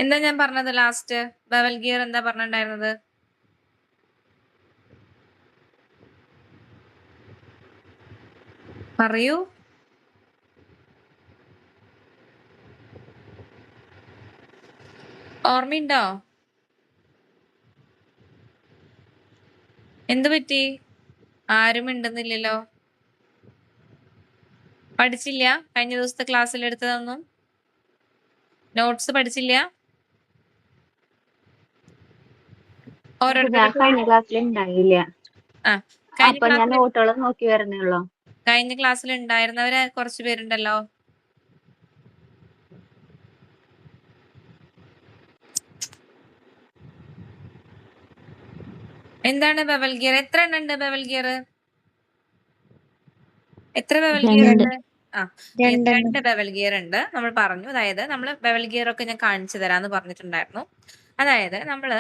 എന്താ ഞാൻ പറഞ്ഞത് ലാസ്റ്റ്? ബവൽ ഗിയർ എന്താ പറഞ്ഞിട്ടുണ്ടായിരുന്നത്? പറയൂ. ഓർമ്മയുണ്ടോ? എന്ത് പറ്റി? ആരും മിണ്ടുന്നില്ലല്ലോ. പഠിച്ചില്ല? കഴിഞ്ഞ ദിവസത്തെ ക്ലാസ്സിൽ എടുത്തതൊന്നും നോട്ട്സ് പഠിച്ചില്ല? ഞാൻ ഓരോരുത്തരുടെ കഴിഞ്ഞ ക്ലാസ്സിൽ ഉണ്ടായില്ല. ആ കഴിഞ്ഞ അപ്പൊ ഞാൻ ക്ലാസ്സിൽ നോട്ടുകൾ നോക്കി വരണുള്ളൂ. കഴിഞ്ഞ ക്ലാസ്സിൽ ഉണ്ടായിരുന്നവര് കുറച്ച് പേരുണ്ടല്ലോ. എന്താണ് ബവൽ ഗിയർ? എത്ര എണ്ണം ഉണ്ട് ബവൽ ഗിയർ? എത്ര ബവൽ ഗിയർ രണ്ട്. ഉണ്ട്? ആ രണ്ട് ബവൽ ഗിയർ ഉണ്ട്. നമ്മൾ പറഞ്ഞു. അതായത് നമ്മൾ ബവൽ ഗിയർ ഒക്കെ ഞാൻ കാണിച്ചു തരാന്ന് പറഞ്ഞിട്ടുണ്ടായിരുന്നു. അതായത് നമ്മള്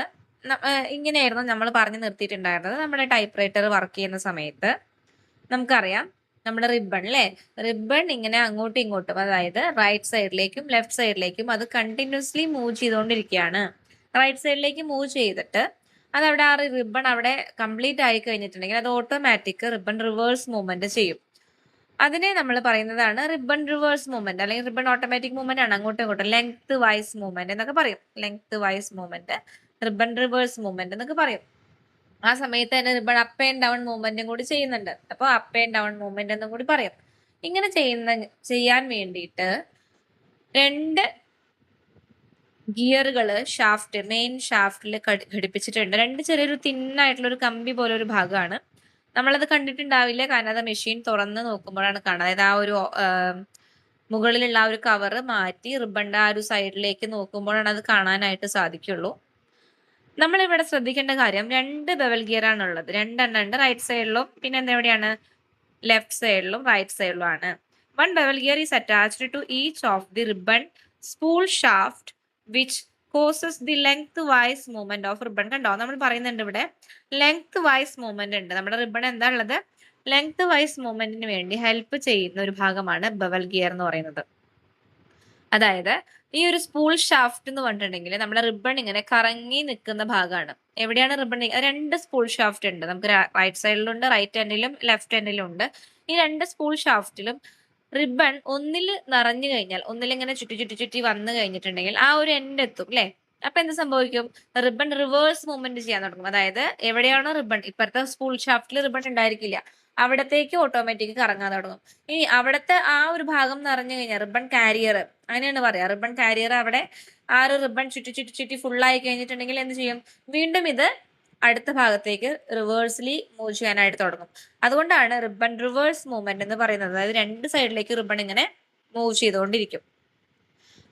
ഇങ്ങനെയായിരുന്നു നമ്മൾ പറഞ്ഞു നിർത്തിയിട്ടുണ്ടായിരുന്നത്. നമ്മുടെ ടൈപ്പ് റൈറ്റർ വർക്ക് ചെയ്യുന്ന സമയത്ത് നമുക്കറിയാം നമ്മുടെ റിബൺ അല്ലേ, റിബൺ ഇങ്ങനെ അങ്ങോട്ടും ഇങ്ങോട്ടും, അതായത് റൈറ്റ് സൈഡിലേക്കും ലെഫ്റ്റ് സൈഡിലേക്കും അത് കണ്ടിന്യൂസ്ലി മൂവ് ചെയ്തുകൊണ്ടിരിക്കുകയാണ്. റൈറ്റ് സൈഡിലേക്ക് മൂവ് ചെയ്തിട്ട് അതവിടെ ആ റിബൺ അവിടെ കംപ്ലീറ്റ് ആയി കഴിഞ്ഞിട്ടുണ്ടെങ്കിൽ അത് ഓട്ടോമാറ്റിക് റിബൺ റിവേഴ്സ് മൂവ്മെന്റ് ചെയ്യും. അതിനെ നമ്മൾ പറയുന്നതാണ് റിബൺ റിവേഴ്സ് മൂവ്മെന്റ്, അല്ലെങ്കിൽ റിബൺ ഓട്ടോമാറ്റിക് മൂവ്മെന്റ് ആണ്. അങ്ങോട്ടും ഇങ്ങോട്ടും ലെങ്ത് വൈസ് മൂവ്മെന്റ് എന്നൊക്കെ പറയും. Length vice movement, ribbon reverse movement എന്നൊക്കെ പറയും. ആ സമയത്ത് തന്നെ റിബൺ അപ്പ് ആൻഡ് ഡൗൺ മൂവ്മെന്റും കൂടി ചെയ്യുന്നുണ്ട്. അപ്പോൾ അപ്പ് ആൻഡ് ഡൗൺ മൂവ്മെന്റ് എന്നും കൂടി പറയും. ഇങ്ങനെ ചെയ്യാൻ വേണ്ടിയിട്ട് രണ്ട് ഗിയറുകള് മെയിൻ ഷാഫ്റ്റിൽ ഘടിപ്പിച്ചിട്ടുണ്ട്. രണ്ട് ചെറിയൊരു തിന്നായിട്ടുള്ള ഒരു കമ്പി പോലെ ഒരു ഭാഗമാണ്. നമ്മളത് കണ്ടിട്ടുണ്ടാവില്ല, കാരണം അത് മെഷീൻ തുറന്ന് നോക്കുമ്പോഴാണ് കാണുന്നത്. അതായത് ആ ഒരു മുകളിലുള്ള ആ ഒരു കവറ് മാറ്റി റിബണിന്റെ ആ ഒരു സൈഡിലേക്ക് നോക്കുമ്പോഴാണ് അത് കാണാനായിട്ട് സാധിക്കുള്ളൂ. നമ്മളിവിടെ ശ്രദ്ധിക്കേണ്ട കാര്യം, രണ്ട് ബെവൽ ഗിയർ ആണുള്ളത്. രണ്ടെണ്ണം ഉണ്ട്, റൈറ്റ് സൈഡിലും പിന്നെ എവിടെയാണ്, ലെഫ്റ്റ് സൈഡിലും റൈറ്റ് സൈഡിലും ആണ്. One bevel gear is attached to each of the ribbon spool shaft which causes the lengthwise movement of ribbon. കണ്ടോ, നമ്മൾ പറയുന്നുണ്ട് ഇവിടെ ലെങ്ത് വൈസ് മൂവ്മെന്റ് ഉണ്ട്. നമ്മുടെ റിബൺ എന്താ ഉള്ളത്, ലെങ്ത് വൈസ് മൂവ്മെന്റിന് വേണ്ടി ഹെൽപ്പ് ചെയ്യുന്ന ഒരു ഭാഗമാണ് ബെവൽ ഗിയർ എന്ന് പറയുന്നത്. അതായത് ഈ ഒരു സ്പൂൾ ഷാഫ്റ്റ് എന്ന് പറഞ്ഞിട്ടുണ്ടെങ്കിൽ നമ്മുടെ റിബൺ ഇങ്ങനെ കറങ്ങി നിൽക്കുന്ന ഭാഗമാണ്. എവിടെയാണ് റിബൺ? രണ്ട് സ്പൂൾ ഷാഫ്റ്റ് ഉണ്ട് നമുക്ക്, റൈറ്റ് സൈഡിലുണ്ട്, റൈറ്റ് എൻഡിലും ലെഫ്റ്റ് എൻഡിലും ഉണ്ട്. ഈ രണ്ട് സ്പൂൾ ഷാഫ്റ്റിലും റിബൺ ഒന്നിൽ നിറഞ്ഞു കഴിഞ്ഞാൽ, ഒന്നിലിങ്ങനെ ചുറ്റി ചുറ്റി ചുറ്റി വന്നു കഴിഞ്ഞിട്ടുണ്ടെങ്കിൽ ആ ഒരു എൻഡ് എത്തും അല്ലെ. അപ്പൊ എന്ത് സംഭവിക്കും, റിബൺ റിവേഴ്സ് മൂവ്മെന്റ് ചെയ്യാൻ തുടങ്ങും. അതായത് എവിടെയാണോ റിബൺ, ഇപ്പുറത്തെ സ്പൂൾ ഷാഫ്റ്റിൽ റിബൺ ഉണ്ടായിരിക്കില്ല, അവിടത്തേക്ക് ഓട്ടോമാറ്റിക് കറങ്ങാൻ തുടങ്ങും. ഇനി അവിടുത്തെ ആ ഒരു ഭാഗം നിറഞ്ഞു കഴിഞ്ഞാൽ റിബൺ കാരിയർ അങ്ങനെയാണ് പറയാ, റിബൺ കാരിയർ അവിടെ ആ ഒരു റിബൺ ചുറ്റി ചുറ്റി ചുറ്റി ഫുള്ളായി കഴിഞ്ഞിട്ടുണ്ടെങ്കിൽ എന്ത് ചെയ്യും, വീണ്ടും ഇത് അടുത്ത ഭാഗത്തേക്ക് റിവേഴ്സ്ലി മൂവ് ചെയ്യാനായിട്ട് തുടങ്ങും. അതുകൊണ്ടാണ് റിബൺ റിവേഴ്സ് മൂവ്മെന്റ് എന്ന് പറയുന്നത്. അതായത് രണ്ട് സൈഡിലേക്ക് റിബൺ ഇങ്ങനെ മൂവ് ചെയ്തുകൊണ്ടിരിക്കും.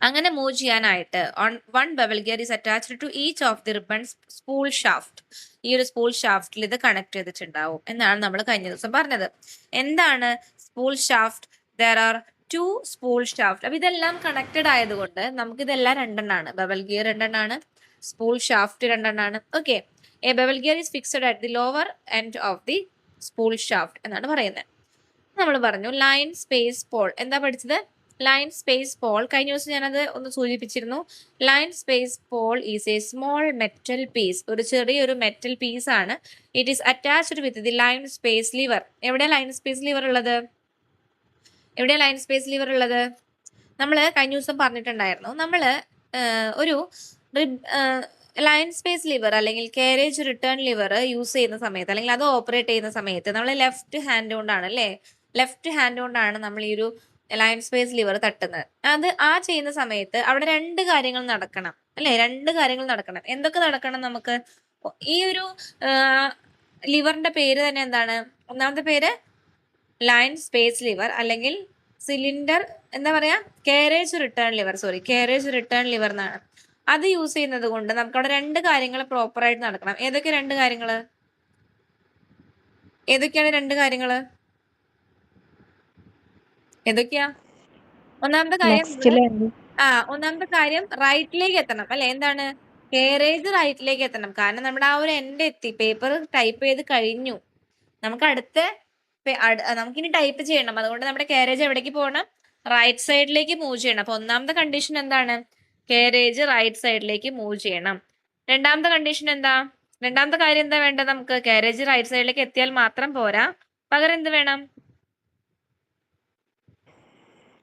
അങ്ങനെ മൂവ് ചെയ്യാനായിട്ട് one bevel gear is attached to each of the ribbon spool shaft. ഈ ഒരു സ്പൂൾ ഷാഫ്റ്റിൽ ഇത് കണക്ട് ചെയ്തിട്ടുണ്ടാവും എന്നാണ് നമ്മൾ കഴിഞ്ഞ ദിവസം പറഞ്ഞത്. എന്താണ് spool shaft? There are two spool shaft. അപ്പൊ ഇതെല്ലാം കണക്റ്റഡ് ആയതുകൊണ്ട് നമുക്ക് ഇതെല്ലാം രണ്ടെണ്ണാണ്. ബെവൽ ഗിയർ രണ്ടെണ്ണാണ്, സ്പൂൾ ഷാഫ്റ്റ് രണ്ടെണ്ണാണ്. Okay, a bevel gear is fixed at the lower end of the spool shaft എന്നാണ് പറയുന്നത്. നമ്മൾ പറഞ്ഞു ലൈൻ സ്പേസ് പോൾ. എന്താ പഠിച്ചത്? ലൈൻ സ്പേസ് പോൾ കഴിഞ്ഞ ദിവസം ഞാനത് ഒന്ന് സൂചിപ്പിച്ചിരുന്നു. Line space pawl is a small metal piece. ഒരു ചെറിയൊരു മെറ്റൽ പീസ് ആണ്. It is attached with the line space lever. എവിടെയാണ് ലൈൻ സ്പേസ് ലിവർ ഉള്ളത്? എവിടെയാണ് ലൈൻ സ്പേസ് ലിവർ ഉള്ളത്? നമ്മൾ കഴിഞ്ഞ ദിവസം പറഞ്ഞിട്ടുണ്ടായിരുന്നു. നമ്മൾ ഒരു ലൈൻ സ്പേസ് ലിവർ അല്ലെങ്കിൽ കാരേജ് റിട്ടേൺ ലിവർ യൂസ് ചെയ്യുന്ന സമയത്ത്, അല്ലെങ്കിൽ അത് ഓപ്പറേറ്റ് ചെയ്യുന്ന സമയത്ത് നമ്മൾ ലെഫ്റ്റ് ഹാൻഡ് കൊണ്ടാണ് അല്ലേ, ലെഫ്റ്റ് ഹാൻഡ് കൊണ്ടാണ് നമ്മൾ ഈ ഒരു ലൈൻ സ്പേസ് ലിവർ തട്ടുന്നത്. അത് ചെയ്യുന്ന സമയത്ത് അവിടെ രണ്ട് കാര്യങ്ങൾ നടക്കണം അല്ലേ, രണ്ട് കാര്യങ്ങൾ നടക്കണം. എന്തൊക്കെ നടക്കണം നമുക്ക്? ഈ ഒരു ലിവറിന്റെ പേര് തന്നെ എന്താണ്? ഒന്നാമത്തെ പേര് ലൈൻ സ്പേസ് ലിവർ, അല്ലെങ്കിൽ സിലിണ്ടർ എന്താ പറയാ, carriage return liver. Carriage return liver എന്നാണ്. അത് യൂസ് ചെയ്യുന്നത് കൊണ്ട് നമുക്ക് അവിടെ രണ്ട് കാര്യങ്ങൾ പ്രോപ്പർ ആയിട്ട് നടക്കണം. ഏതൊക്കെ രണ്ട് കാര്യങ്ങള്? ഏതൊക്കെയാണ് രണ്ട് കാര്യങ്ങള്? ഏതൊക്കെയാ? ഒന്നാമത്തെ കാര്യം ഒന്നാമത്തെ കാര്യം റൈറ്റിലേക്ക് എത്തണം അല്ലെ. എന്താണ്? കാരേജ് റൈറ്റിലേക്ക് എത്തണം. കാരണം നമ്മുടെ ആ ഒരു എൻഡ് എത്തി, പേപ്പർ ടൈപ്പ് ചെയ്ത് കഴിഞ്ഞു, നമുക്ക് നമുക്കിനി ടൈപ്പ് ചെയ്യണം. അതുകൊണ്ട് നമ്മുടെ കാരേജ് എവിടേക്ക് പോകണം? റൈറ്റ് സൈഡിലേക്ക് മൂവ് ചെയ്യണം. അപ്പൊ ഒന്നാമത്തെ കണ്ടീഷൻ എന്താണ്? കാരേജ് റൈറ്റ് സൈഡിലേക്ക് മൂവ് ചെയ്യണം. രണ്ടാമത്തെ കണ്ടീഷൻ എന്താ? രണ്ടാമത്തെ കാര്യം എന്താ വേണ്ടത്? നമുക്ക് കാരേജ് റൈറ്റ് സൈഡിലേക്ക് എത്തിയാൽ മാത്രം പോരാ, പകരം എന്ത് വേണം?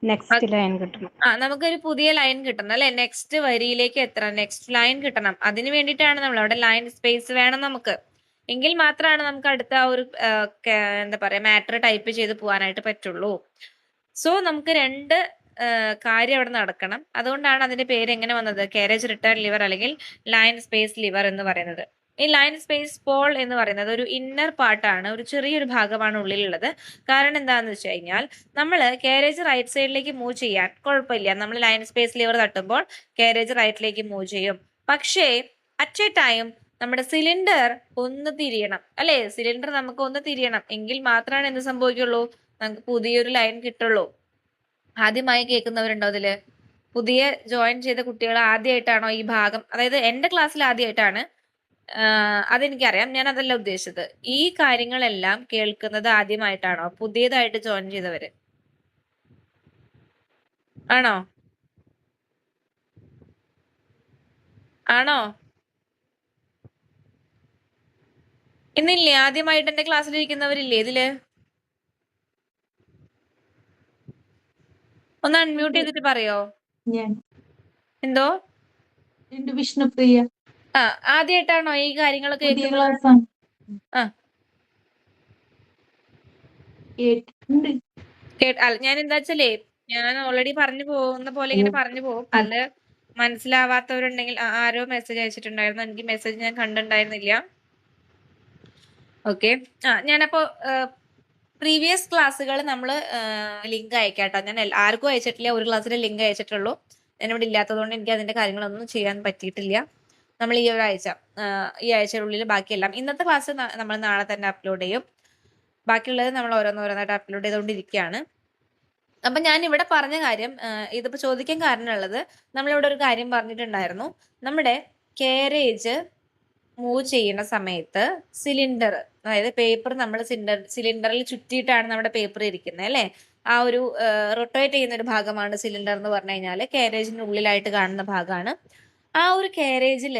നെക്സ്റ്റ് ലൈൻ കിട്ടണം. നമുക്കൊരു പുതിയ ലൈൻ കിട്ടണം അല്ലെ? നെക്സ്റ്റ് വരിയിലേക്ക് എത്തണം, നെക്സ്റ്റ് ലൈൻ കിട്ടണം. അതിന് വേണ്ടിയിട്ടാണ് നമ്മൾ അവിടെ ലൈൻ സ്പേസ് വേണം നമുക്ക്. എങ്കിൽ മാത്രമാണ് നമുക്ക് അടുത്ത ആ ഒരു എന്താ പറയാ മാറ്റർ ടൈപ്പ് ചെയ്ത് പോകാനായിട്ട് പറ്റുള്ളൂ. സോ നമുക്ക് രണ്ട് കാര്യം അവിടെ നടക്കണം. അതുകൊണ്ടാണ് അതിന്റെ പേര് എങ്ങനെ വന്നത്? കാരേജ് റിട്ടേൺ ലിവർ അല്ലെങ്കിൽ ലൈൻ സ്പേസ് ലിവർ എന്ന് പറയുന്നത്. ഈ ലൈൻ സ്പേസ് പോൾ എന്ന് പറയുന്നത് ഒരു ഇന്നർ പാർട്ടാണ്, ഒരു ചെറിയൊരു ഭാഗമാണ് ഉള്ളിലുള്ളത്. കാരണം എന്താണെന്ന് വെച്ച് കഴിഞ്ഞാൽ നമ്മൾ കാരേജ് റൈറ്റ് സൈഡിലേക്ക് മൂവ് ചെയ്യാൻ കുഴപ്പമില്ല. നമ്മൾ ലൈൻ സ്പേസ് ലിവർ തട്ടുമ്പോൾ കാരേജ് റൈറ്റിലേക്ക് മൂവ് ചെയ്യും. പക്ഷേ അറ്റ് എ ടൈം നമ്മുടെ സിലിണ്ടർ ഒന്ന് തിരിയണം അല്ലെ? സിലിണ്ടർ നമുക്ക് ഒന്ന് തിരിയണം, എങ്കിൽ മാത്രമാണ് എന്ത് സംഭവിക്കുള്ളൂ? നമുക്ക് പുതിയൊരു ലൈൻ കിട്ടുള്ളൂ. ആദ്യമായി കേൾക്കുന്നവരുണ്ടോ അതില്? പുതിയ ജോയിൻ ചെയ്ത കുട്ടികൾ ആദ്യമായിട്ടാണോ ഈ ഭാഗം? അതായത് എന്റെ ക്ലാസ്സിൽ ആദ്യമായിട്ടാണ്. അതെനിക്കറിയാം, ഞാൻ അതല്ല ഉദ്ദേശിച്ചത്. ഈ കാര്യങ്ങളെല്ലാം കേൾക്കുന്നത് ആദ്യമായിട്ടാണോ? പുതിയതായിട്ട് ജോയിൻ ചെയ്തവര് ആണോ? ആണോ? ഇന്നില്ലേ? ആദ്യമായിട്ട് എന്റെ ക്ലാസ്സിലിരിക്കുന്നവരില്ലേ ഇതില്? ഒന്ന് അൺമ്യൂട്ട് ചെയ്തിട്ട് പറയോ? ഞാൻ എന്തോ? വിഷ്ണുപ്രിയ. ആദ്യമായിട്ടാണോ ഈ കാര്യങ്ങളൊക്കെ കേൾക്കുന്നത്? ക്ലാസ്സാണ്. ആ കേട്ടിട്ടുണ്ട്. ഞാൻ എന്താ വെച്ചാലേ, ഞാൻ ഓൾറെഡി പറഞ്ഞു പോകുന്ന പോലെ ഇങ്ങനെ പറഞ്ഞു പോകും. അതില് മനസ്സിലാവാത്തവരുണ്ടെങ്കിൽ ആരോ മെസ്സേജ് അയച്ചിട്ടുണ്ടായിരുന്നു, എനിക്ക് മെസ്സേജ് ഞാൻ കണ്ടിട്ടുണ്ടായിരുന്നില്ല. ഓക്കെ. ഞാനപ്പോ പ്രീവിയസ് ക്ലാസ്സുകൾ നമ്മൾ ലിങ്ക് അയക്കാട്ടോ. ഞാൻ ആർക്കും അയച്ചിട്ടില്ല, ഒരു ക്ലാസ്സിലെ ലിങ്ക് അയച്ചിട്ടുള്ളൂ. ഞാനിവിടെ ഇല്ലാത്തതുകൊണ്ട് എനിക്ക് അതിന്റെ കാര്യങ്ങളൊന്നും ചെയ്യാൻ പറ്റിയിട്ടില്ല. നമ്മൾ ഈ ഒരാഴ്ച ഈ ആഴ്ചയുള്ളിൽ ബാക്കിയെല്ലാം, ഇന്നത്തെ ക്ലാസ് നമ്മൾ നാളെ തന്നെ അപ്ലോഡ് ചെയ്യും. ബാക്കിയുള്ളത് നമ്മൾ ഓരോന്നോരോന്നായിട്ട് അപ്ലോഡ് ചെയ്തുകൊണ്ടിരിക്കുകയാണ്. അപ്പൊ ഞാൻ ഇവിടെ പറഞ്ഞ കാര്യം, ഇതിപ്പോ ചോദിക്കാൻ കാരണമുള്ളത്, നമ്മളിവിടെ ഒരു കാര്യം പറഞ്ഞിട്ടുണ്ടായിരുന്നു. നമ്മുടെ കാരേജ് മൂവ് ചെയ്യുന്ന സമയത്ത് സിലിണ്ടർ, അതായത് പേപ്പർ നമ്മൾ സിലിണ്ടറിൽ ചുറ്റിയിട്ടാണ് നമ്മുടെ പേപ്പർ ഇരിക്കുന്നത് അല്ലെ? ആ ഒരു റൊട്ടേറ്റ് ചെയ്യുന്ന ഒരു ഭാഗമാണ് സിലിണ്ടർ എന്ന് പറഞ്ഞു കഴിഞ്ഞാൽ കാരേജിന്റെ ഉള്ളിലായിട്ട് കാണുന്ന ഭാഗമാണ്. ആ ഒരു കാരേജിൽ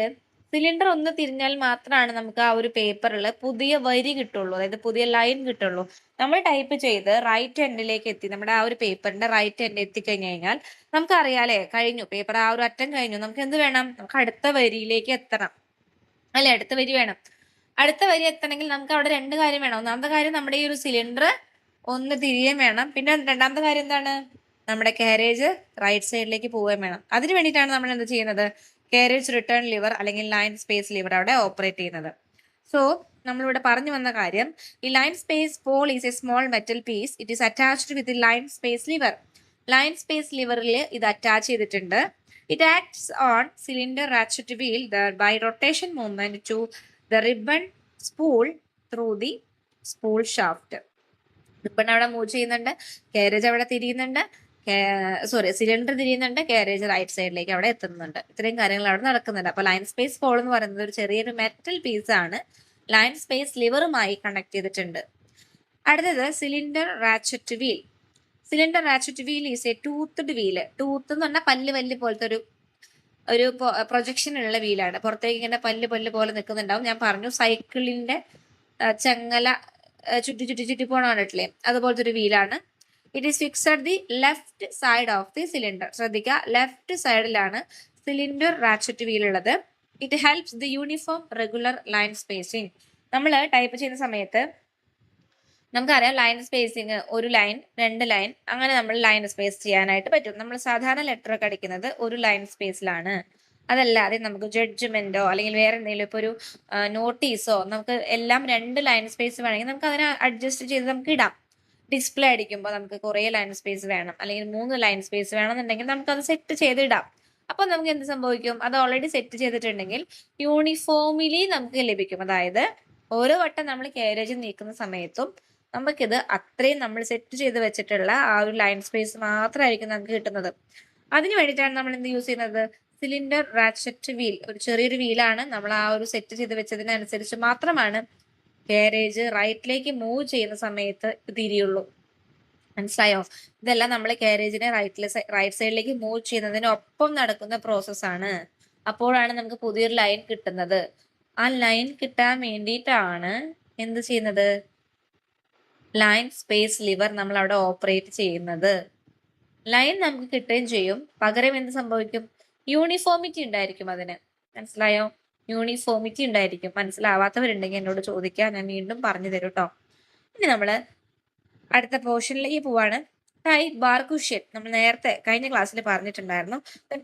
സിലിണ്ടർ ഒന്ന് തിരിഞ്ഞാൽ മാത്രമാണ് നമുക്ക് ആ ഒരു പേപ്പറിൽ പുതിയ വരി കിട്ടുള്ളൂ, അതായത് പുതിയ ലൈൻ കിട്ടുള്ളൂ. നമ്മൾ ടൈപ്പ് ചെയ്ത് റൈറ്റ് എൻഡിലേക്ക് എത്തി, നമ്മുടെ ആ ഒരു പേപ്പറിന്റെ റൈറ്റ് എൻഡ് എത്തിക്കഴിഞ്ഞു കഴിഞ്ഞാൽ നമുക്കറിയാലേ, കഴിഞ്ഞു പേപ്പർ, ആ ഒരു അറ്റം കഴിഞ്ഞു. നമുക്ക് എന്ത് വേണം? നമുക്ക് അടുത്ത വരിയിലേക്ക് എത്തണം അല്ലെ? അടുത്ത വരി വേണം. അടുത്ത വരി എത്തണമെങ്കിൽ നമുക്ക് അവിടെ രണ്ട് കാര്യം വേണം. ഒന്നാമത്തെ കാര്യം നമ്മുടെ ഈ ഒരു സിലിണ്ടർ ഒന്ന് തിരിയുകയും വേണം. പിന്നെ രണ്ടാമത്തെ കാര്യം എന്താണ്? നമ്മുടെ കാരേജ് റൈറ്റ് സൈഡിലേക്ക് പോവുകയും വേണം. അതിന് വേണ്ടിയിട്ടാണ് നമ്മൾ എന്ത് ചെയ്യുന്നത്? കാരേജ് റിട്ടേൺ ലിവർ അല്ലെങ്കിൽ ലൈൻ സ്പേസ് ലിവർ അവിടെ ഓപ്പറേറ്റ് ചെയ്യുന്നത്. സോ നമ്മളിവിടെ പറഞ്ഞു വന്ന കാര്യം, ഈ line space pawl is a small metal piece. It is attached with line space lever. Line space ലിവറിൽ ഇത് അറ്റാച്ച് ചെയ്തിട്ടുണ്ട്. It acts on cylinder ratchet wheel by rotation movement to the ribbon spool through the spool shaft. Ribbon അവിടെ move ചെയ്യുന്നുണ്ട്, carriage അവിടെ തിരിയുന്നുണ്ട്, cylinder തിരിയുന്നുണ്ട്, carriage right സൈഡിലേക്ക് അവിടെ എത്തുന്നുണ്ട്. ഇത്രയും കാര്യങ്ങൾ അവിടെ നടക്കുന്നുണ്ട്. അപ്പൊ ലൈൻ സ്പേസ് പോൾ എന്ന് പറയുന്നത് ഒരു ചെറിയൊരു മെറ്റൽ പീസ് ആണ്, ലൈൻ സ്പേസ് ലിവറുമായി കണക്ട് ചെയ്തിട്ടുണ്ട്. അടുത്തത് cylinder ratchet wheel. Cylinder ratchet wheel is A toothed wheel. Tooth എന്ന് പറഞ്ഞാൽ പല്ല് പോലത്തെ ഒരു പ്രൊജക്ഷൻ ഉള്ള വീലാണ്. പുറത്തേക്ക് ഇങ്ങനെ പല്ല് പോലെ നിൽക്കുന്നുണ്ടാവും. ഞാൻ പറഞ്ഞു സൈക്കിളിന്റെ ചങ്ങല ചുറ്റി പോണ കണ്ടിട്ടില്ലേ, അതുപോലത്തെ ഒരു വീലാണ്. It is fixed the left side of the cylinder. ശ്രദ്ധിക്കുക, ലെഫ്റ്റ് സൈഡിലാണ് സിലിണ്ടർ റാച്ചറ്റ് വീൽ ഉള്ളത്. It helps the uniform regular line spacing. നമ്മൾ ടൈപ്പ് ചെയ്യുന്ന സമയത്ത് നമുക്കറിയാം ലൈൻ സ്പേസിങ്, ഒരു ലൈൻ, രണ്ട് ലൈൻ, അങ്ങനെ നമ്മൾ ലൈൻ സ്പേസ് ചെയ്യാനായിട്ട് പറ്റും. നമ്മൾ സാധാരണ ലെറ്റർ ഒക്കെ അടിക്കുന്നത് ഒരു ലൈൻ സ്പേസിലാണ്. അതല്ലാതെ നമുക്ക് ജഡ്ജ്മെന്റോ അല്ലെങ്കിൽ വേറെ എന്തെങ്കിലും ഇപ്പോൾ ഒരു നോട്ടീസോ നമുക്ക് എല്ലാം രണ്ട് ലൈൻ സ്പേസ് വേണമെങ്കിൽ നമുക്ക് അതിനെ അഡ്ജസ്റ്റ് ചെയ്ത് നമുക്ക് ഇടാം. ഡിസ്പ്ലേ അടിക്കുമ്പോൾ നമുക്ക് കുറേ ലൈൻ സ്പേസ് വേണം, അല്ലെങ്കിൽ 3 ലൈൻ സ്പേസ് വേണമെന്നുണ്ടെങ്കിൽ നമുക്ക് അത് സെറ്റ് ചെയ്ത് ഇടാം. അപ്പൊ നമുക്ക് എന്ത് സംഭവിക്കും? അത് ഓൾറെഡി സെറ്റ് ചെയ്തിട്ടുണ്ടെങ്കിൽ യൂണിഫോമിലി നമുക്ക് ലഭിക്കും. അതായത് ഓരോ വട്ടം നമ്മൾ കാരേജ് നീക്കുന്ന സമയത്തും നമുക്കിത് അത്രയും നമ്മൾ സെറ്റ് ചെയ്ത് വെച്ചിട്ടുള്ള ആ ഒരു ലൈൻ സ്പേസ് മാത്രമായിരിക്കും നമുക്ക് കിട്ടുന്നത്. അതിന് വേണ്ടിയിട്ടാണ് നമ്മൾ എന്ത് യൂസ് ചെയ്യുന്നത്? Cylinder ratchet wheel. ഒരു ചെറിയൊരു വീലാണ്, നമ്മൾ ആ ഒരു സെറ്റ് ചെയ്ത് വെച്ചതിനനുസരിച്ച് മാത്രമാണ് കാരേജ് റൈറ്റിലേക്ക് മൂവ് ചെയ്യുന്ന സമയത്ത് തിരിയുള്ളൂ. മനസ്സിലായോ? ഇതെല്ലാം നമ്മൾ കാരേജിനെ റൈറ്റ് സൈഡിലേക്ക് മൂവ് ചെയ്യുന്നതിനൊപ്പം നടക്കുന്ന പ്രോസസ്സാണ്. അപ്പോഴാണ് നമുക്ക് പുതിയൊരു ലൈൻ കിട്ടുന്നത്. ആ ലൈൻ കിട്ടാൻ വേണ്ടിയിട്ടാണ് എന്ത് ചെയ്യുന്നത്? ലൈൻ സ്പേസ് ലിവർ നമ്മൾ അവിടെ ഓപ്പറേറ്റ് ചെയ്യുന്നത്. ലൈൻ നമുക്ക് കിട്ടുകയും ചെയ്യും. പകരം എന്ത് സംഭവിക്കും? യൂണിഫോമിറ്റി ഉണ്ടായിരിക്കും അതിന്. മനസ്സിലായോ? യൂണിഫോമിറ്റി ഉണ്ടായിരിക്കും. മനസ്സിലാവാത്തവരുണ്ടെങ്കിൽ എന്നോട് ചോദിക്കാം, ഞാൻ വീണ്ടും പറഞ്ഞു തരും ട്ടോ. ഇനി നമ്മള് അടുത്ത പോർഷനിലേക്ക് പോവാണ്. ടൈപ്പ് ബാർ കുഷ്യൻ നമ്മൾ നേരത്തെ കഴിഞ്ഞ ക്ലാസ്സിൽ പറഞ്ഞിട്ടുണ്ടായിരുന്നു.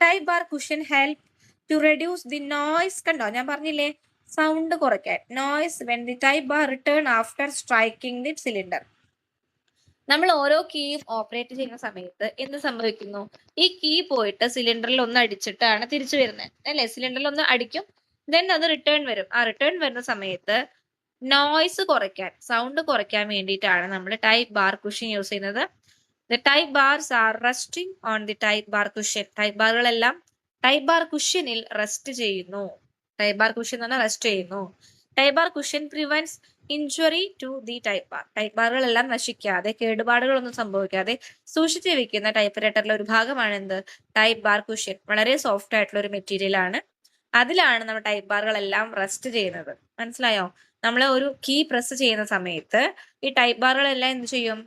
Type bar cushion help to reduce the noise. കണ്ടോ, ഞാൻ പറഞ്ഞില്ലേ സൗണ്ട് കുറയ്ക്കാൻ. Noise when the type bar return after striking the cylinder. നമ്മൾ ഓരോ കീയും ഓപ്പറേറ്റ് ചെയ്യുന്ന സമയത്ത് എന്ത് സംഭവിക്കുന്നു? ഈ കീ പോയിട്ട് സിലിണ്ടറിൽ ഒന്ന് അടിച്ചിട്ടാണ് തിരിച്ചു വരുന്നത് അല്ലെ? സിലിണ്ടറിൽ ഒന്ന് അടിക്കും, ദെൻ അത് റിട്ടേൺ വരും. ആ റിട്ടേൺ വരുന്ന സമയത്ത് നോയ്സ് കുറയ്ക്കാൻ, സൗണ്ട് കുറയ്ക്കാൻ വേണ്ടിയിട്ടാണ് നമ്മൾ ടൈപ്പ് ബാർ കുഷ്യൻ യൂസ് ചെയ്യുന്നത്. The type bars are resting on the type bar cushion. Type ബാറുകളെല്ലാം ടൈപ്പ് ബാർ കുഷ്യനിൽ റെസ്റ്റ് ചെയ്യുന്നു. ടൈപ്പ് ബാർ കുഷ്യൻ എന്ന് പറഞ്ഞാൽ റെസ്റ്റ് ചെയ്യുന്നു. Type bar cushion prevents injury to the type bar. Type ബാറുകളെല്ലാം നശിക്കാതെ, കേടുപാടുകളൊന്നും സംഭവിക്കാതെ സൂക്ഷിച്ചു വെക്കുന്ന ടൈപ്പ് റൈറ്ററിലെ ഒരു ഭാഗമാണ് എന്ത്? Type bar cushion. വളരെ സോഫ്റ്റ് ആയിട്ടുള്ള ഒരു മെറ്റീരിയൽ ആണ്. അതിലാണ് നമ്മൾ ടൈപ്പ് ബാറുകളെല്ലാം റെസ്റ്റ് ചെയ്യുന്നത്. മനസ്സിലായോ? നമ്മൾ ഒരു കീ പ്രസ് ചെയ്യുന്ന സമയത്ത് ഈ ടൈപ്പ് ബാറുകളെല്ലാം എന്ത് ചെയ്യും?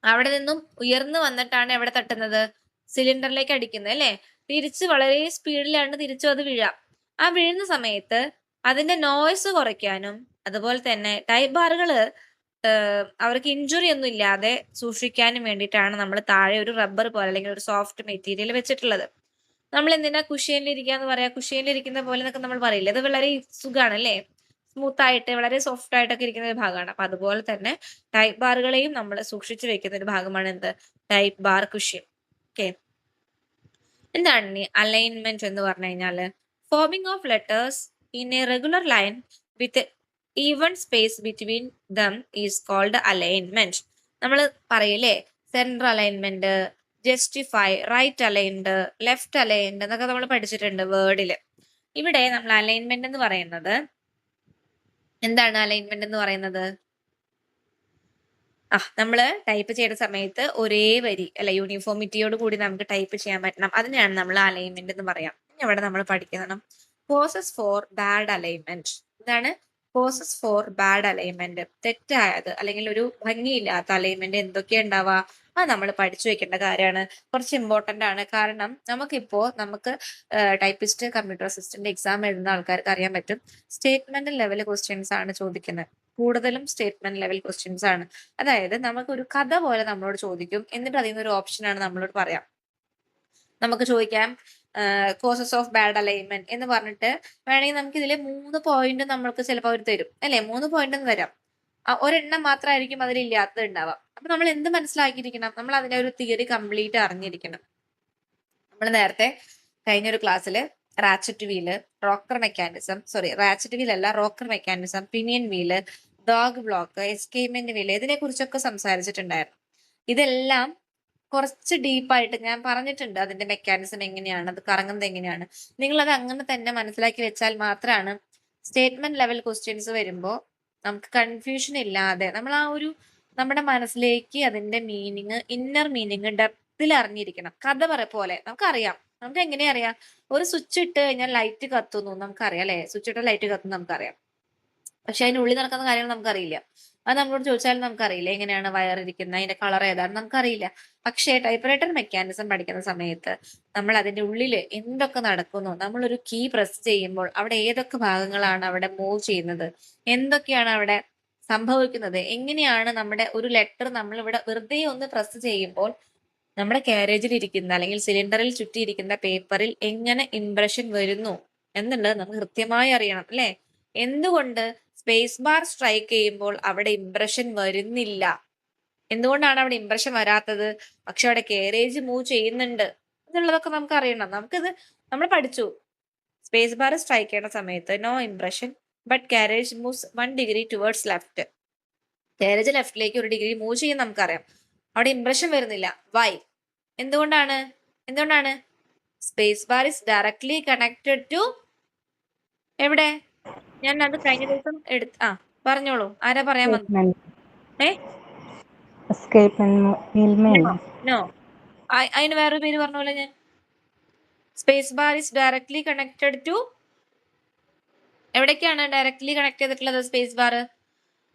അവിടെ നിന്നും ഉയർന്നു വന്നിട്ടാണ് എവിടെ തട്ടുന്നത്? സിലിണ്ടറിലേക്ക് അടിക്കുന്നത് അല്ലെ? തിരിച്ച് വളരെ സ്പീഡിലാണ് തിരിച്ചു അത് വീഴാം. ആ വീഴുന്ന സമയത്ത് അതിന്റെ നോയ്സ് കുറയ്ക്കാനും അതുപോലെ തന്നെ ടൈപ്പ് ബാറുകള് അവർക്ക് ഇഞ്ചുറി ഒന്നും ഇല്ലാതെ സൂക്ഷിക്കാനും വേണ്ടിയിട്ടാണ് നമ്മൾ താഴെ ഒരു റബ്ബർ പോലെ അല്ലെങ്കിൽ ഒരു സോഫ്റ്റ് മെറ്റീരിയൽ വെച്ചിട്ടുള്ളത്. നമ്മൾ എന്തിനാ കുഷ്യനിലിരിക്കാന്ന് പറയാ? കുഷ്യനിലിരിക്കുന്ന പോലെ എന്നൊക്കെ നമ്മൾ പറയില്ലേ? അത് വളരെ സുഖാണ് അല്ലേ? സ്മൂത്ത് ആയിട്ട് വളരെ സോഫ്റ്റ് ആയിട്ടൊക്കെ ഇരിക്കുന്ന ഒരു ഭാഗമാണ്. അപ്പൊ അതുപോലെ തന്നെ ടൈപ്പ് ബാറുകളെയും നമ്മൾ സൂക്ഷിച്ചു വെക്കുന്ന ഒരു ഭാഗമാണ് എന്ത്? Type bar cushion. ഓക്കെ, എന്താണ് അലൈൻമെന്റ് എന്ന് പറഞ്ഞു കഴിഞ്ഞാല്? Forming of letters in a regular line with even space between them is called alignment. നമ്മൾ പറയില്ലേ central alignment, justify, right aligned, left aligned എന്നൊക്കെ നമ്മൾ പഠിച്ചിട്ടുണ്ട് വേർഡില്. ഇവിടെ നമ്മൾ അലൈൻമെന്റ് എന്ന് പറയുന്നത് എന്താണ്? അലൈൻമെന്റ് എന്ന് പറയുന്നത് നമ്മള് ടൈപ്പ് ചെയ്യുന്ന സമയത്ത് ഒരേ വരി അല്ല യൂണിഫോമിറ്റിയോട് കൂടി നമുക്ക് ടൈപ്പ് ചെയ്യാൻ പറ്റണം. അതിനെയാണ് നമ്മൾ അലൈൻമെന്റ് എന്ന് പറയാം. ഇനി അവിടെ നമ്മൾ പഠിക്കണം കോസസ് ഫോർ ബാഡ് അലൈൻമെന്റ്. എന്താണ് കോസസ് ഫോർ ബാഡ് അലൈൻമെന്റ്? തെറ്റായത് അല്ലെങ്കിൽ ഒരു ഭംഗിയില്ലാത്ത അലൈൻമെന്റ് എന്തൊക്കെയാ ഉണ്ടാവുക? അത് നമ്മൾ പഠിച്ചു വെക്കേണ്ട കാര്യമാണ്. കുറച്ച് ഇമ്പോർട്ടന്റ് ആണ്. കാരണം നമുക്ക് ടൈപ്പിസ്റ്റ്, കമ്പ്യൂട്ടർ അസിസ്റ്റന്റ് എക്സാം എഴുതുന്ന ആൾക്കാർക്ക് അറിയാൻ പറ്റും, സ്റ്റേറ്റ്മെന്റ് ലെവൽ ക്വസ്റ്റ്യൻസ് ആണ് ചോദിക്കുന്നത്. കൂടുതലും സ്റ്റേറ്റ്മെന്റ് ലെവൽ ക്വസ്റ്റ്യൻസ് ആണ്. അതായത് നമുക്കൊരു കഥ പോലെ നമ്മളോട് ചോദിക്കും, എന്നിട്ട് അതിൽ നിന്ന് ഒരു ഓപ്ഷനാണ് നമ്മളോട് പറയാം. നമുക്ക് ചോദിക്കാം കോസസ് ഓഫ് ബാഡ് അലൈൻമെന്റ് എന്ന് പറഞ്ഞിട്ട് വേണമെങ്കിൽ നമുക്ക് ഇതിലെ 3 പോയിന്റ് നമ്മൾക്ക് ചിലപ്പോൾ അവർ തരും അല്ലെ? 3 പോയിന്റ് എന്ന് തരാം. ഒരെണ്ണം മാത്രമായിരിക്കും അതിലില്ലാത്തത് ഉണ്ടാവാം. അപ്പൊ നമ്മൾ എന്ത് മനസ്സിലാക്കിയിരിക്കണം? നമ്മൾ അതിന്റെ ഒരു തിയറി കംപ്ലീറ്റ് അറിഞ്ഞിരിക്കണം. നമ്മൾ നേരത്തെ കഴിഞ്ഞൊരു ക്ലാസ്സിൽ റാച്ചറ്റ് വീല്, റാച്ചറ്റ് വീൽ അല്ല, rocker mechanism, pinion wheel, dog block, escapement wheel, ഇതിനെ കുറിച്ചൊക്കെ സംസാരിച്ചിട്ടുണ്ടായിരുന്നു. ഇതെല്ലാം കുറച്ച് ഡീപ്പായിട്ട് ഞാൻ പറഞ്ഞിട്ടുണ്ട്. അതിന്റെ മെക്കാനിസം എങ്ങനെയാണ്, അത് കറങ്ങുന്നത് എങ്ങനെയാണ്. നിങ്ങൾ അത് അങ്ങനെ തന്നെ മനസ്സിലാക്കി വെച്ചാൽ മാത്രമാണ് സ്റ്റേറ്റ്മെന്റ് ലെവൽ ക്വസ്റ്റ്യൻസ് വരുമ്പോൾ നമുക്ക് കൺഫ്യൂഷൻ ഇല്ലാതെ നമ്മൾ നമ്മുടെ മനസ്സിലേക്ക് അതിന്റെ മീനിങ്, ഇന്നർ മീനിങ് ഡെപ്തിൽ അറിഞ്ഞിരിക്കണം. കഥ പോലെ നമുക്കറിയാം. നമുക്ക് എങ്ങനെയാ അറിയാം? ഒരു സ്വിച്ച് ഇട്ട് കഴിഞ്ഞാൽ ലൈറ്റ് കത്തുന്നു നമുക്കറിയാം അല്ലെ? സ്വിച്ച് ഇട്ട് ലൈറ്റ് കത്തുന്നു നമുക്കറിയാം. പക്ഷെ അതിനുള്ളിൽ നടക്കുന്ന കാര്യങ്ങൾ നമുക്കറിയില്ല. അത് നമ്മളോട് ചോദിച്ചാലും നമുക്കറിയില്ല എങ്ങനെയാണ് വയർ ഇരിക്കുന്നത്, അതിന്റെ കളർ ഏതാണെന്ന് നമുക്കറിയില്ല. പക്ഷേ ടൈപ്പ് റൈറ്റർ മെക്കാനിസം പഠിക്കുന്ന സമയത്ത് നമ്മൾ അതിന്റെ ഉള്ളിൽ എന്തൊക്കെ നടക്കുന്നു, നമ്മളൊരു കീ പ്രസ് ചെയ്യുമ്പോൾ അവിടെ ഏതൊക്കെ ഭാഗങ്ങളാണ് അവിടെ മൂവ് ചെയ്യുന്നത്, എന്തൊക്കെയാണ് അവിടെ സംഭവിക്കുന്നത്, എങ്ങനെയാണ് നമ്മുടെ ഒരു ലെറ്റർ നമ്മൾ ഇവിടെ വെറുതെ ഒന്ന് പ്രസ് ചെയ്യുമ്പോൾ നമ്മുടെ കാരേജിൽ ഇരിക്കുന്ന അല്ലെങ്കിൽ സിലിണ്ടറിൽ ചുറ്റിയിരിക്കുന്ന പേപ്പറിൽ എങ്ങനെ ഇംപ്രഷൻ വരുന്നു എന്നുള്ളത് നമുക്ക് കൃത്യമായി അറിയണം അല്ലെ? എന്തുകൊണ്ട് സ്പേസ് ബാർ സ്ട്രൈക്ക് ചെയ്യുമ്പോൾ അവിടെ ഇംപ്രഷൻ വരുന്നില്ല? എന്തുകൊണ്ടാണ് അവിടെ ഇംപ്രഷൻ വരാത്തത്? പക്ഷെ അവിടെ കാരേജ് മൂവ് ചെയ്യുന്നുണ്ട് എന്നുള്ളതൊക്കെ നമുക്ക് അറിയണം. നമ്മൾ പഠിച്ചു. സ്പേസ് ബാർ സ്ട്രൈക്ക് ചെയ്യുന്ന സമയത്ത് no impression but carriage moves 1 degree towards left. Carriage ലെഫ്റ്റിലേക്ക് 1 ഡിഗ്രി മൂവ് ചെയ്യും നമുക്കറിയാം. അവിടെ ഇംപ്രഷൻ വരുന്നില്ല. വൈ? എന്തുകൊണ്ടാണ്? Space bar is directly connected to എവിടെ? ഞാൻ അത് കഴിഞ്ഞ ദിവസം പറഞ്ഞോളൂ. ആരാ പറയാൻ വന്നു? Escapement no. അതിന് വേറൊരു പേര് പറഞ്ഞ പോലെ ഞാൻ space bar is directly connected to എവിടേക്കാണ് ഡയറക്ട്ലി കണക്ട് ചെയ്തിട്ടുള്ളത് സ്പേസ് ബാർ?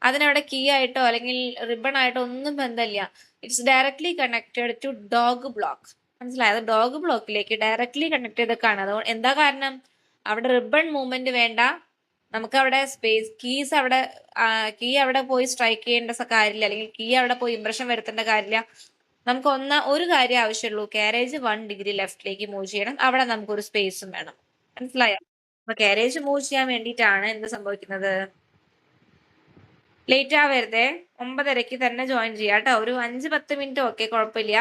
അതിനവിടെ കീ ആയിട്ടോ അല്ലെങ്കിൽ റിബൺ ആയിട്ടോ ഒന്നും ബന്ധമില്ല. It's directly connected to dog block. മനസ്സിലായത്? ഡോഗ് ബ്ലോക്കിലേക്ക് ഡയറക്ട്ലി കണക്ട് ചെയ്തൊക്കെയാണ്. അതുകൊണ്ട് എന്താ കാരണം? അവിടെ റിബൺ മൂവ്മെന്റ് വേണ്ട. നമുക്ക് അവിടെ സ്പേസ് കീസ് അവിടെ കീ അവിടെ പോയി സ്ട്രൈക്ക് ചെയ്യേണ്ട കാര്യമില്ല, അല്ലെങ്കിൽ കീ അവിടെ പോയി ഇംപ്രഷൻ വരുത്തേണ്ട കാര്യമില്ല. നമുക്ക് ഒരു കാര്യം ആവശ്യമുള്ളൂ, കാരേജ് 1 ഡിഗ്രി ലെഫ്റ്റിലേക്ക് മൂവ് ചെയ്യണം. അവിടെ നമുക്കൊരു സ്പേസും വേണം. മനസ്സിലായോ? അപ്പൊ കാരേജ് മൂവ് ചെയ്യാൻ വേണ്ടിയിട്ടാണ് എന്ത് സംഭവിക്കുന്നത്? ലേറ്റ് ആവരുതേ, 9:30 തന്നെ ജോയിൻ ചെയ്യാം കേട്ടോ. ഒരു 5-10 മിനിറ്റ് ഓക്കെ, കുഴപ്പമില്ല.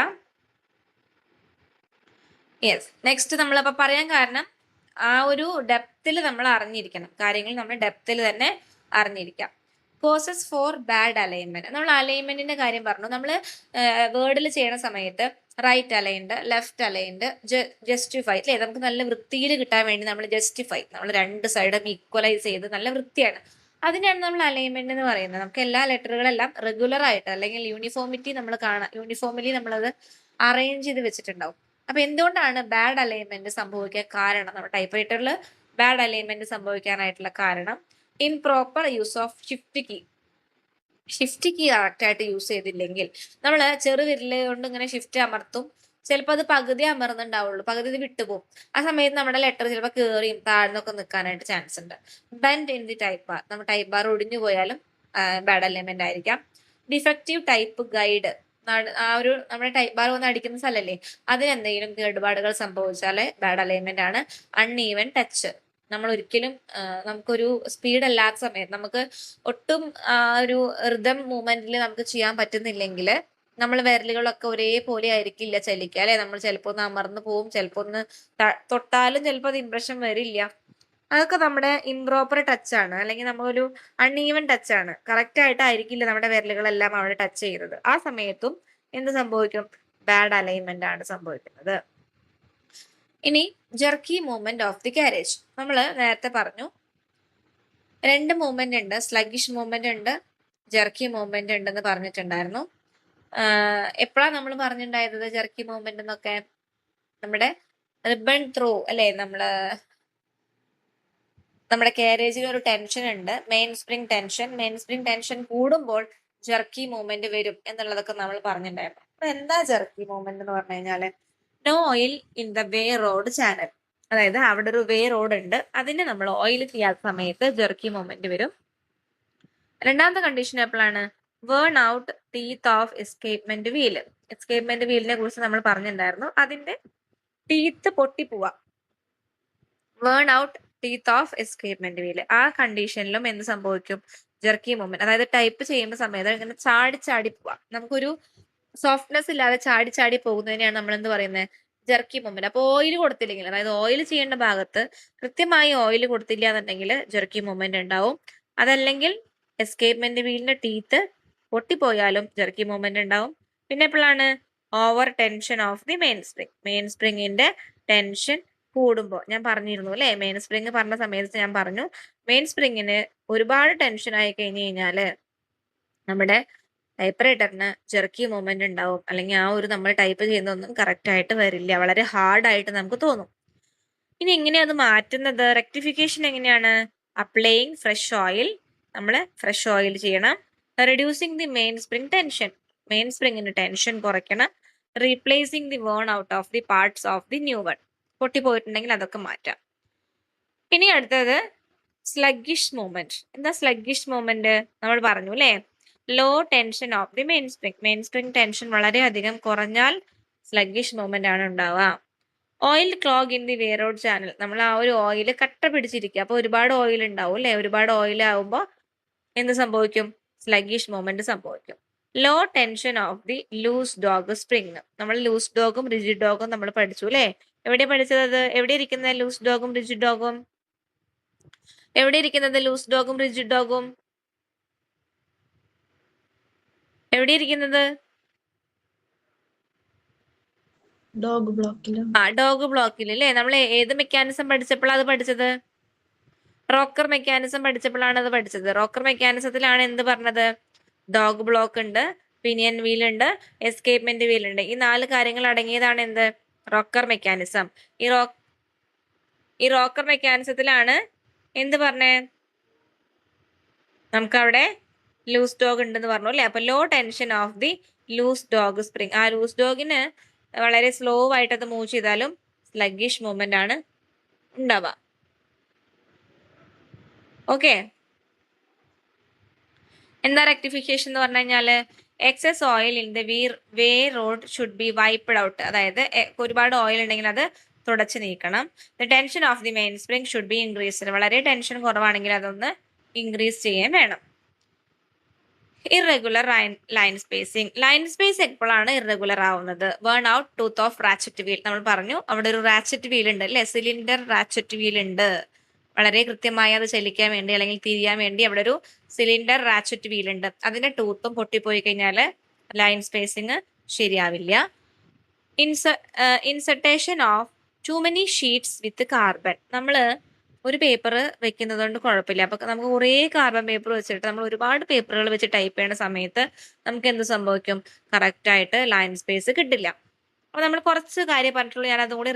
യെസ്, നെക്സ്റ്റ് നമ്മളിപ്പോ പറയാൻ കാരണം ആ ഒരു ഡെപ്തിൽ നമ്മൾ അറിഞ്ഞിരിക്കണം കാര്യങ്ങൾ. നമ്മൾ ഡെപ്തിൽ തന്നെ അറിഞ്ഞിരിക്കാം. Causes for bad alignment. നമ്മൾ അലൈൻമെന്റിന്റെ കാര്യം പറഞ്ഞു. നമ്മൾ വേർഡിൽ ചെയ്യണ സമയത്ത് right aligned, left aligned, justify അല്ലേ? നമുക്ക് നല്ല വൃത്തിയിൽ കിട്ടാൻ വേണ്ടി നമ്മൾ ജസ്റ്റിഫൈ, നമ്മൾ രണ്ട് സൈഡും ഈക്വലൈസ് ചെയ്ത് നല്ല വൃത്തിയാണ്, അതിനാണ് നമ്മൾ അലൈൻമെന്റ് എന്ന് പറയുന്നത്. നമുക്ക് എല്ലാ ലെറ്ററുകളെല്ലാം റെഗുലർ ആയിട്ട് അല്ലെങ്കിൽ യൂണിഫോമിറ്റി നമ്മൾ യൂണിഫോമിലി നമ്മളത് അറേഞ്ച് ചെയ്ത് വെച്ചിട്ടുണ്ടാവും. അപ്പൊ എന്തുകൊണ്ടാണ് ബാഡ് അലൈൻമെന്റ് സംഭവിക്കാൻ കാരണം? നമ്മുടെ ടൈപ്പ് റൈറ്ററിൽ ബാഡ് അലൈൻമെന്റ് സംഭവിക്കാനായിട്ടുള്ള കാരണം improper use of shift key. Shift key correct ആയിട്ട് യൂസ് ചെയ്തില്ലെങ്കിൽ, നമ്മൾ ചെറുവിരല് കൊണ്ട് ഇങ്ങനെ ഷിഫ്റ്റ് അമർത്തും, ചിലപ്പോൾ അത് പകുതി അമർന്നുണ്ടാവുള്ളൂ, പകുതി ഇത് വിട്ടുപോകും. ആ സമയത്ത് നമ്മുടെ ലെറ്റർ ചിലപ്പോൾ കയറിയും താഴ്ന്നൊക്കെ നിൽക്കാനായിട്ട് ചാൻസ് ഉണ്ട്. Bend in the type bar, നമ്മൾ ടൈപ്പ് ബാർ ഒടിഞ്ഞു പോയാലും ബാഡ് അലൈൻമെന്റ് ആയിരിക്കാം. ഡിഫക്റ്റീവ് ടൈപ്പ് ഗൈഡ്, ആ ഒരു നമ്മുടെ ടൈപ്പ് ബാർ വന്ന് അടിക്കുന്ന സ്ഥലല്ലേ, അതിനെന്തെങ്കിലും കേടുപാടുകൾ സംഭവിച്ചാൽ ബാഡ് അലൈൻമെന്റ് ആണ്. അൺഈവൻ ടച്ച്, നമ്മൾ ഒരിക്കലും നമുക്കൊരു സ്പീഡ് അല്ലാത്ത സമയത്ത്, നമുക്ക് ഒട്ടും ഒരു റിതം മൂവ്മെന്റിൽ നമുക്ക് ചെയ്യാൻ പറ്റുന്നില്ലെങ്കിൽ, നമ്മൾ വിരലുകളൊക്കെ ഒരേപോലെ ആയിരിക്കില്ല ചലിക്കുക അല്ലെ? നമ്മൾ ചിലപ്പോൾ ഒന്ന് അമർന്നു പോവും, ചിലപ്പോൾ ഒന്ന് തൊട്ടാലും ചിലപ്പോൾ അത് ഇംപ്രഷൻ വരില്ല. അതൊക്കെ നമ്മുടെ ഇംപ്രോപ്പർ ടച്ച് ആണ്, അല്ലെങ്കിൽ നമ്മളൊരു അൺഈവൻ ടച്ച് ആണ്. കറക്റ്റ് ആയിട്ടായിരിക്കില്ല നമ്മുടെ വിരലുകളെല്ലാം അവിടെ ടച്ച് ചെയ്യുന്നത്. ആ സമയത്തും എന്ത് സംഭവിക്കും? ബാഡ് അലൈൻമെന്റ് ആണ് സംഭവിക്കുന്നത്. ഇനി jerky movement of the carriage. നമ്മൾ നേരത്തെ പറഞ്ഞു 2 മൂവ്മെന്റ് ഉണ്ട്, സ്ലഗിഷ് മൂവ്മെന്റ് ഉണ്ട്, ജെർക്കി മൂവ്മെന്റ് ഉണ്ടെന്ന് പറഞ്ഞിട്ടുണ്ടായിരുന്നു. എപ്പോഴാണ് നമ്മൾ പറഞ്ഞിട്ടുണ്ടായിരുന്നത് ജെർക്കി മൂവ്മെന്റ് എന്നൊക്കെ? നമ്മുടെ റിബൺ ത്രോ അല്ലെ, നമ്മുടെ കാരേജിൽ ഒരു ടെൻഷൻ ഉണ്ട്, main spring tension. Main spring tension കൂടുമ്പോൾ ജെർക്കി മൂവ്മെന്റ് വരും എന്നുള്ളതൊക്കെ നമ്മൾ പറഞ്ഞിട്ടുണ്ടായിരുന്നു. അപ്പൊ എന്താ ജെർക്കി മൂവ്മെന്റ് എന്ന് പറഞ്ഞു കഴിഞ്ഞാല്, no oil in the way rod channel. അതായത് അവിടെ ഒരു വേ റോഡ് ഉണ്ട്, അതിന് നമ്മൾ ഓയിൽ ചെയ്യാത്ത സമയത്ത് ജെർക്കി മൂവ്മെന്റ് വരും. രണ്ടാമത്തെ കണ്ടീഷൻ എപ്പോഴാണ്? Worn out teeth of escapement wheel. Escapement വീലിനെ കുറിച്ച് നമ്മൾ പറഞ്ഞിട്ടുണ്ടായിരുന്നു, അതിന്റെ ടീത്ത് പൊട്ടിപ്പോവാ. Worn out teeth of escapement wheel. ആ കണ്ടീഷനിലും എന്ത് സംഭവിക്കും? Jerky movement. അതായത് ടൈപ്പ് ചെയ്യുന്ന സമയത്ത് ഇങ്ങനെ ചാടി ചാടി പോവാ, നമുക്കൊരു സോഫ്റ്റ്നെസ് ഇല്ലാതെ ചാടി ചാടി പോകുന്നതിനെയാണ് നമ്മൾ എന്ത് പറയുന്നത്? Jerky movement. അപ്പോൾ ഓയിൽ കൊടുത്തില്ലെങ്കിൽ, അതായത് ഓയിൽ ചെയ്യേണ്ട ഭാഗത്ത് കൃത്യമായി ഓയിൽ കൊടുത്തില്ല എന്നുണ്ടെങ്കിൽ ജെർക്കി മൂവ്മെന്റ് ഉണ്ടാവും. അതല്ലെങ്കിൽ എസ്കേപ്മെന്റ് വീലിന്റെ ടീത്ത് പൊട്ടിപ്പോയാലും ജെർക്കി മൂവ്മെന്റ് ഉണ്ടാവും. പിന്നെ എപ്പോഴാണ്? Over tension of the main spring. Main സ്പ്രിങ്ങിന്റെ ടെൻഷൻ കൂടുമ്പോൾ, ഞാൻ പറഞ്ഞിരുന്നു അല്ലെ, മെയിൻ സ്പ്രിങ് പറഞ്ഞ സമയത്ത് ഞാൻ പറഞ്ഞു, മെയിൻ സ്പ്രിങ്ങിന് ഒരുപാട് ടെൻഷൻ ആയി കഴിഞ്ഞു കഴിഞ്ഞാല് നമ്മുടെ ടൈപ്പ് റൈറ്ററിന് ജെർക്കി മൂവ്മെന്റ് ഉണ്ടാവും, അല്ലെങ്കിൽ ആ ഒരു നമ്മൾ ടൈപ്പ് ചെയ്യുന്നതൊന്നും കറക്റ്റ് ആയിട്ട് വരില്ല, വളരെ ഹാർഡ് ആയിട്ട് നമുക്ക് തോന്നും. ഇനി എങ്ങനെയാ അത് മാറ്റുന്നത്? റെക്ടിഫിക്കേഷൻ എങ്ങനെയാണ്? Applying fresh oil. നമ്മൾ ഫ്രഷ് ഓയിൽ ചെയ്യണം. Reducing the main spring tension. Main സ്പ്രിങ്ങിന് ടെൻഷൻ കുറയ്ക്കണം. Replacing the worn out of the parts of the new one. പൊട്ടിപ്പോയിട്ടുണ്ടെങ്കിൽ അതൊക്കെ മാറ്റാം. ഇനി അടുത്തത് സ്ലഗിഷ് മൂവ്മെന്റ്. എന്താ സ്ലഗിഷ് മൂവ്മെന്റ്? നമ്മൾ പറഞ്ഞു അല്ലെ, low tension of the main spring. Main spring tension വളരെയധികം കുറഞ്ഞാൽ സ്ലഗിഷ് മൂവ്മെന്റ് ആണ് ഉണ്ടാവുക. Oil clog in the way rod channel. നമ്മൾ ആ ഒരു ഓയിൽ കട്ട പിടിച്ചിരിക്കുക, അപ്പൊ ഒരുപാട് ഓയിൽ ഉണ്ടാവും അല്ലെ? ഒരുപാട് ഓയിൽ ആവുമ്പോൾ എന്ത് സംഭവിക്കും? സ്ലഗിഷ് മൂവ്മെന്റ് സംഭവിക്കും. Low tension of the loose dog spring. നമ്മൾ ലൂസ് ഡോഗും റിജിഡ് ഡോഗും നമ്മൾ പഠിച്ചു അല്ലെ? എവിടെ പഠിച്ചത്? എവിടെ ഇരിക്കുന്നത് ലൂസ് ഡോഗും റിജിഡ് ഡോഗും? എവിടെ ഇരിക്കുന്നത് ലൂസ് ഡോഗും റിജിഡ് ഡോഗും? എവിടെ ഇരിക്കുന്നത്? ഡോഗ് ബ്ലോക്കിലോ? ഡോഗ് ബ്ലോക്കിൽ അല്ലേ? നമ്മൾ ഏത് മെക്കാനിസം പഠിച്ചപ്പോഴാണ് അത് പഠിച്ചത്? റോക്കർ മെക്കാനിസം പഠിച്ചപ്പോഴാണ് അത് പഠിച്ചത്. റോക്കർ മെക്കാനിസത്തിലാണ് എന്ത് പറഞ്ഞത്? ഡോഗ് ബ്ലോക്ക് ഉണ്ട്, പിനിയൻ വീൽ ഉണ്ട്, എസ്കേപ്മെന്റ് വീൽ ഉണ്ട്. ഈ 4 കാര്യങ്ങൾ അടങ്ങിയതാണ് എന്ത്? Rocker mechanism. ഈ റോക്കർ മെക്കാനിസത്തിലാണ് എന്ത് പറഞ്ഞേ? നമുക്കവിടെ ലൂസ് ഡോഗ് ഉണ്ടെന്ന് പറഞ്ഞു അല്ലെ? അപ്പൊ low tension of the loose dog spring. ആ ലൂസ് ഡോഗിന് വളരെ സ്ലോ ആയിട്ട് അത് മൂവ് ചെയ്താലും സ്ലഗിഷ് മൂവ്മെന്റ് ആണ് ഉണ്ടാവുക. ഓക്കെ, എന്താ റെക്ടിഫിക്കേഷൻ എന്ന് പറഞ്ഞു കഴിഞ്ഞാല് excess oil in the way rod should be wiped out. അതായത് ഒരുപാട് ഓയിൽ ഉണ്ടെങ്കിൽ അത് തുടച്ചു നീക്കണം. The tension of the main spring should be increased. വളരെ ടെൻഷൻ കുറവാണെങ്കിൽ അതൊന്ന് ഇൻക്രീസ് ചെയ്യാൻ വേണം. Irregular line spacing. Line space എപ്പോഴാണ് ഇറഗുലർ ആവുന്നത്? Burn out tooth of ratchet wheel. നമ്മൾ പറഞ്ഞു അവിടെ ഒരു റാച്ചറ്റ് വീൽ ഉണ്ട് അല്ലെ? സിലിണ്ടർ റാച്ചറ്റ് വീൽ ഉണ്ട്. വളരെ കൃത്യമായി അത് ചലിക്കാൻ വേണ്ടി അല്ലെങ്കിൽ തിരിയാൻ വേണ്ടി അവിടെ ഒരു സിലിണ്ടർ റാച്ചറ്റ് വീൽ ഉണ്ട്. അതിന്റെ ടൂത്തും പൊട്ടിപ്പോയി കഴിഞ്ഞാൽ ലൈൻ സ്പേസിങ് ശരിയാവില്ല. Insertion of too many sheets with carbon. നമ്മൾ ഒരു പേപ്പർ വെക്കുന്നത് കൊണ്ട് കുഴപ്പമില്ല. അപ്പൊ നമുക്ക് കുറേ കാർബൺ പേപ്പർ വെച്ചിട്ട് നമ്മൾ ഒരുപാട് പേപ്പറുകൾ വെച്ച് ടൈപ്പ് ചെയ്യുന്ന സമയത്ത് നമുക്ക് എന്ത് സംഭവിക്കും? കറക്റ്റ് ആയിട്ട് ലൈൻ സ്പേസ് കിട്ടില്ല. അപ്പൊ നമ്മൾ കുറച്ച് കാര്യം പറഞ്ഞിട്ടുള്ളൂ. ഞാൻ അതും കൂടി